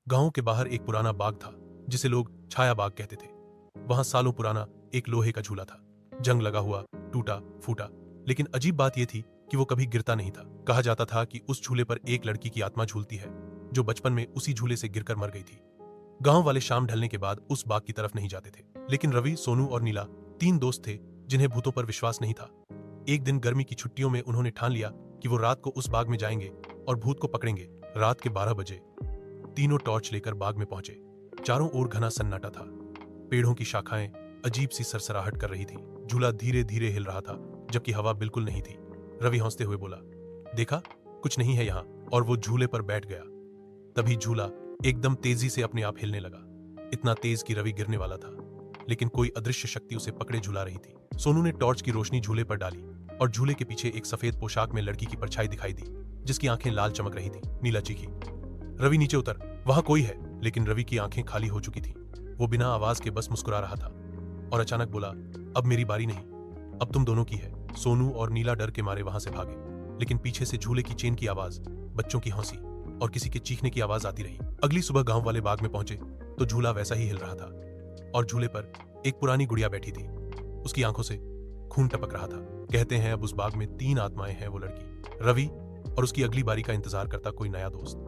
गांव के बाहर एक पुराना बाग था जिसे लोग छाया बाग कहते थे। वहां सालों पुराना एक लोहे का झूला था, जंग लगा हुआ, टूटा फूटा। लेकिन अजीब बात यह थी कि वो कभी गिरता नहीं था। कहा जाता था कि उस झूले पर एक लड़की की आत्मा झूलती है जो बचपन में उसी झूले से गिरकर मर गई थी। गांव वाले शाम ढलने के बाद उस बाग की तरफ नहीं जाते थे, लेकिन रवि, सोनू और नीला तीन दोस्त थे जिन्हें भूतों पर विश्वास नहीं था। एक दिन गर्मी की छुट्टियों में उन्होंने ठान लिया कि वो रात को उस बाग में जाएंगे और भूत को पकड़ेंगे। रात के 12 बजे तीनों टॉर्च लेकर बाग में पहुंचे। चारों ओर घना सन्नाटा था। पेड़ों की शाखाएं अजीब सी सरसराहट कर रही थीं। झूला धीरे धीरे हिल रहा था जबकि हवा बिल्कुल नहीं थी। रवि हंसते हुए बोला, देखा, कुछ नहीं है यहाँ। और वो झूले पर बैठ गया। तभी झूला एकदम तेजी से अपने आप हिलने लगा, इतना तेज कि रवि गिरने वाला था, लेकिन कोई अदृश्य शक्ति उसे पकड़े झुला रही थी। सोनू ने टॉर्च की रोशनी झूले पर डाली और झूले के पीछे एक सफेद पोशाक में लड़की की परछाई दिखाई दी जिसकी आंखें लाल चमक रही थी। नीला चीखी, रवि नीचे उतर, वहां कोई है। लेकिन रवि की आंखें खाली हो चुकी थीं। वो बिना आवाज के बस मुस्कुरा रहा था और अचानक बोला, अब मेरी बारी नहीं, अब तुम दोनों की है। सोनू और नीला डर के मारे वहां से भागे, लेकिन पीछे से झूले की चेन की आवाज, बच्चों की हंसी और किसी के चीखने की आवाज आती रही। अगली सुबह गांव वाले बाग में पहुंचे तो झूला वैसा ही हिल रहा था और झूले पर एक पुरानी गुड़िया बैठी थी। उसकी आंखों से खून टपक रहा था। कहते हैं अब उस बाग में 3 आत्माएं हैं, वो लड़की, रवि और उसकी अगली बारी का इंतजार करता कोई नया दोस्त।